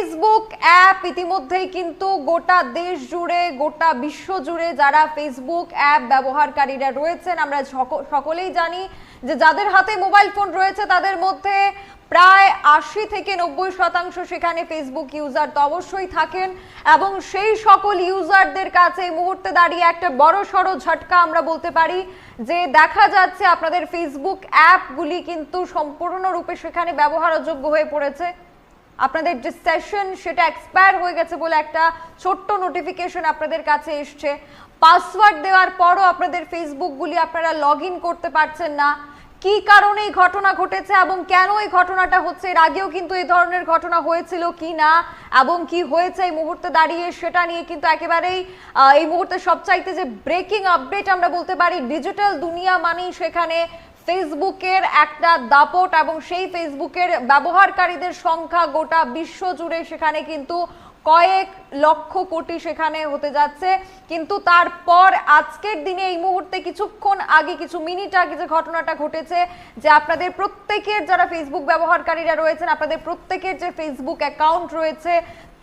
Facebook app ইতিমধ্যেই কিন্তু গোটা দেশ জুড়ে গোটা বিশ্ব জুড়ে যারা ফেসবুক অ্যাপ ব্যবহারকারীরা রয়েছেন আমরা সকলেই জানি যে যাদের হাতে মোবাইল ফোন রয়েছে তাদের মধ্যে প্রায় ৮০ থেকে ৯০% সেখানে ফেসবুক ইউজার তো অবশ্যই থাকেন এবং সেই সকল ইউজারদের কাছে এই মুহূর্তে দাঁড়িয়ে একটা বড়সড় ঝটকা আমরা বলতে পারি যে দেখা যাচ্ছে আপনাদের ফেসবুক অ্যাপগুলি কিন্তু সম্পূর্ণরূপে সেখানে ব্যবহারযোগ্য হয়ে পড়েছে। আপনাদের যে সেশন সেটা এক্সপায়ার হয়ে গেছে বলে একটা ছোট্ট নোটিফিকেশন আপনাদের কাছে এসছে। পাসওয়ার্ড দেওয়ার পরও আপনাদের ফেসবুকগুলি আপনারা লগ ইন করতে পারছেন না। কি কারণে এই ঘটনা ঘটেছে এবং কেন এই ঘটনাটা হচ্ছে, এর আগেও কিন্তু এই ধরনের ঘটনা হয়েছিল কি না এবং কি হয়েছে এই মুহূর্তে দাঁড়িয়ে সেটা নিয়ে কিন্তু একেবারেই এই মুহূর্তে সবচাইতে যে ব্রেকিং আপডেট আমরা বলতে পারি, ডিজিটাল দুনিয়া মানেই সেখানে ফেসবুকের একটা দাপট এবং সেই ফেসবুকের ব্যবহারকারীদের সংখ্যা গোটা বিশ্ব জুড়ে সেখানে কিন্তু কয়েক লক্ষ কোটি সেখানে হতে যাচ্ছে। কিন্তু তারপর আজকের দিনে এই মুহূর্তে কিছুক্ষণ আগে কিছু মিনিট আগে যে ঘটনাটা ঘটেছে যে আপনাদের প্রত্যেকের যারা ফেসবুক ব্যবহারকারীরা রয়েছেন আপনাদের প্রত্যেকের যে ফেসবুক অ্যাকাউন্ট রয়েছে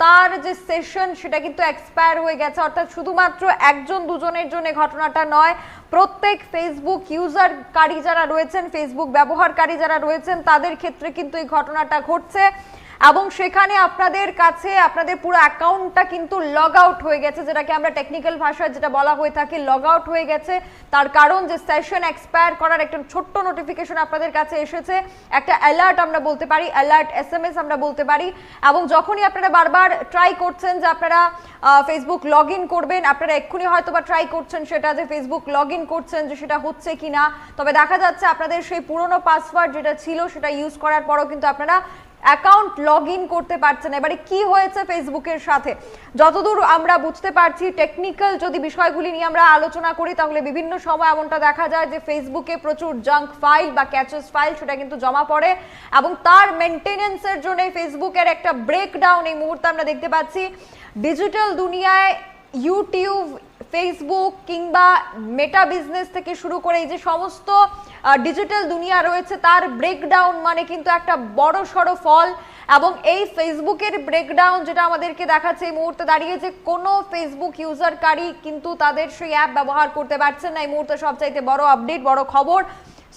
তার যে সেশন সেটা কিন্তু এক্সপায়ার হয়ে গেছে। অর্থাৎ শুধুমাত্র একজন দুজনের জন্য ঘটনাটা নয়, প্রত্যেক ফেসবুক ইউজারকারী যারা রয়েছেন ফেসবুক ব্যবহারকারী যারা রয়েছেন তাদের ক্ষেত্রে কিন্তু এই ঘটনাটা ঘটছে এবং সেখানে আপনাদের কাছে আপনাদের পুরো অ্যাকাউন্টটা কিন্তু লগ আউট হয়ে গেছে, যেটাকে আমরা টেকনিক্যাল ভাষায় যেটা বলা হয়ে থাকে লগ আউট হয়ে গেছে। তার কারণ যে সেশন এক্সপায়ার করার একটা ছোট্ট নোটিফিকেশন আপনাদের কাছে এসেছে, একটা অ্যালার্ট আমরা বলতে পারি, অ্যালার্ট SMS আমরা বলতে পারি। এবং যখনই আপনারা বারবার ট্রাই করছেন যে আপনারা ফেসবুক লগ ইন করবেন, আপনারা এক্ষুনি হয়তো বা ট্রাই করছেন সেটা যে ফেসবুক লগ ইন করছেন যে সেটা হচ্ছে কিনা, তবে দেখা যাচ্ছে আপনাদের সেই পুরনো পাসওয়ার্ড যেটা ছিল সেটা ইউজ করার পরও কিন্তু আপনারা অ্যাকাউন্ট লগ ইন করতে পারছেন। এবারে কি হয়েছে ফেসবুকের সাথে, যতদূর আমরা বুঝতে পারছি টেকনিক্যাল যদি বিষয়গুলি নিয়ে আমরা আলোচনা করি তাহলে বিভিন্ন সময় এমনটা দেখা যায় যে ফেসবুকে প্রচুর জাঙ্ক ফাইল বা ক্যাচেস ফাইল সেটা কিন্তু জমা পড়ে এবং তার মেনটেনেন্সের জন্য ফেসবুকের একটা ব্রেকডাউন এই মুহূর্তে আমরা দেখতে পাচ্ছি। ডিজিটাল দুনিয়ায় ইউটিউব, ফেসবুক কিংবা মেটা বিজনেস থেকে শুরু করে এই যে সমস্ত ডিজিটাল দুনিয়া রয়েছে তার ব্রেকডাউন মানে কিন্তু একটা বড় সড়ো ফল। এবং এই ফেসবুকের ব্রেকডাউন যেটা আমাদেরকে দেখাচ্ছে এই মুহূর্তে দাঁড়িয়ে যে কোনো ফেসবুক ইউজারকারী কিন্তু তাদের সেই অ্যাপ ব্যবহার করতে পারছেন না। এই মুহূর্তে সবচাইতে বড় আপডেট, বড় খবর,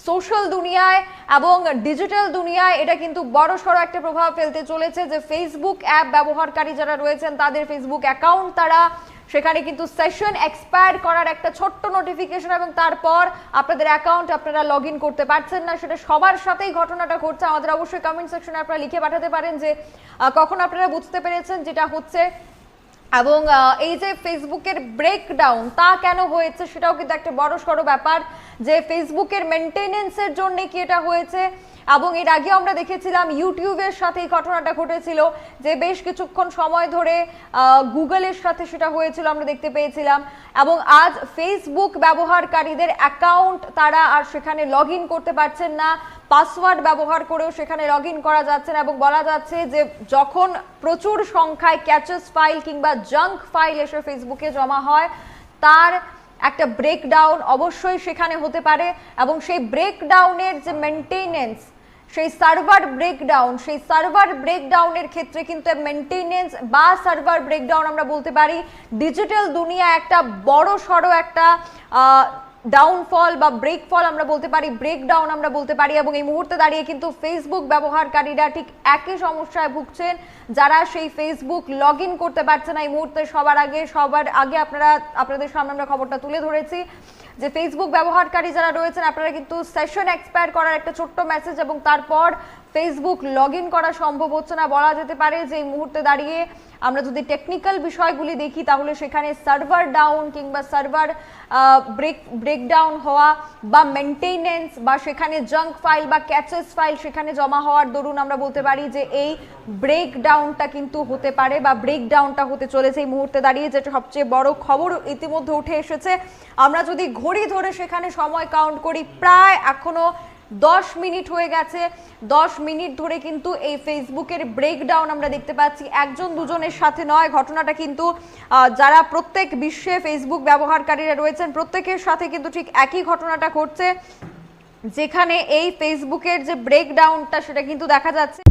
সোশ্যাল দুনিয়ায় এবং ডিজিটাল দুনিয়ায় এটা কিন্তু বড় সড়ো একটা প্রভাব ফেলতে চলেছে যে ফেসবুক অ্যাপ ব্যবহারকারী যারা রয়েছেন তাদের ফেসবুক অ্যাকাউন্ট তারা সেখানে কিন্তু সেশন এক্সপায়ার করার একটা ছোট্ট নোটিফিকেশন এবং তারপর আপনাদের অ্যাকাউন্ট আপনারা লগ ইন করতে পারছেন না। সেটা সবার সাথেই ঘটনাটা ঘটছে। আমাদের অবশ্যই কমেন্ট সেকশনে আপনারা লিখে পাঠাতে পারেন যে কখন আপনারা বুঝতে পেরেছেন যেটা হচ্ছে এবং এই যে ফেসবুকের ব্রেকডাউন তা কেন হয়েছে সেটাও কিন্তু একটা বড় সড়ো ব্যাপার যে ফেসবুকের মেনটেনেন্সের জন্য কি এটা হয়েছে। এবং এর আগেও আমরা দেখেছিলাম ইউটিউবের সাথে এই ঘটনাটা ঘটেছিল যে বেশ কিছুক্ষণ সময় ধরে গুগলের সাথে সেটা হয়েছিল আমরা দেখতে পেয়েছিলাম। এবং আজ ফেসবুক ব্যবহারকারীদের অ্যাকাউন্ট তারা আর সেখানে লগ ইন করতে পারছেন না, পাসওয়ার্ড ব্যবহার করেও সেখানে লগ ইন করা যাচ্ছে না এবং বলা যাচ্ছে যে যখন প্রচুর সংখ্যায় ক্যাচেস ফাইল কিংবা জাঙ্ক ফাইল এসে ফেসবুকে জমা হয় তার একটা ব্রেকডাউন অবশ্যই সেখানে হতে পারে এবং সেই ব্রেকডাউনের যে মেনটেনেন্স সেই সার্ভার ব্রেকডাউনের ক্ষেত্রে কিন্তু মেনটেনেন্স বা সার্ভার ব্রেকডাউন আমরা বলতে পারি ডিজিটাল দুনিয়া একটা বড় সড়ো একটা ডাউনফল বা ব্রেকফল আমরা বলতে পারি, ব্রেকডাউন আমরা বলতে পারি। এবং এই মুহূর্তে দাঁড়িয়ে কিন্তু ফেসবুক ব্যবহারকারীরা ঠিক একই সমস্যায় ভুগছেন, যারা সেই ফেসবুক লগ ইন করতে পারছে না। এই মুহূর্তে সবার আগে আপনাদের সামনে আমরা খবরটা তুলে ধরেছি যে ফেসবুক ব্যবহারকারী যারা রয়েছেন আপনারা কিন্তু সেশন এক্সপায়ার করার একটা ছোট্ট মেসেজ এবং তারপর ফেসবুক লগ ইন করা সম্ভব হচ্ছে না। বলা যেতে পারে যে এই মুহূর্তে দাঁড়িয়ে আমরা যদি টেকনিক্যাল বিষয়গুলি দেখি তাহলে সেখানে সার্ভার ডাউন কিংবা সার্ভার ব্রেকডাউন হওয়া বা মেনটেনেন্স বা সেখানে জাঙ্ক ফাইল বা ক্যাচেস ফাইল সেখানে জমা হওয়ার দরুন আমরা বলতে পারি যে এই ব্রেকডাউনটা কিন্তু হতে পারে বা ব্রেকডাউনটা হতে চলেছে এই মুহূর্তে দাঁড়িয়ে, যেটা সবচেয়ে বড় খবর ইতিমধ্যে উঠে এসেছে। আমরা যদি ঘড়ি ধরে সেখানে সময় কাউন্ট করি প্রায় এখনো 10 মিনিট হয়ে গেছে। 10 মিনিট ধরে কিন্তু এই ফেসবুকের ব্রেকডাউন আমরা দেখতে পাচ্ছি, একজন দুজনের সাথে নয়। ঘটনাটা কিন্তু যারা প্রত্যেক বিশ্বে ফেসবুক ব্যবহারকারীরা রয়েছেন প্রত্যেকের সাথে কিন্তু ঠিক একই ঘটনাটা ঘটছে, যেখানে এই ফেসবুকের যে ব্রেকডাউনটা সেটা কিন্তু দেখা যাচ্ছে।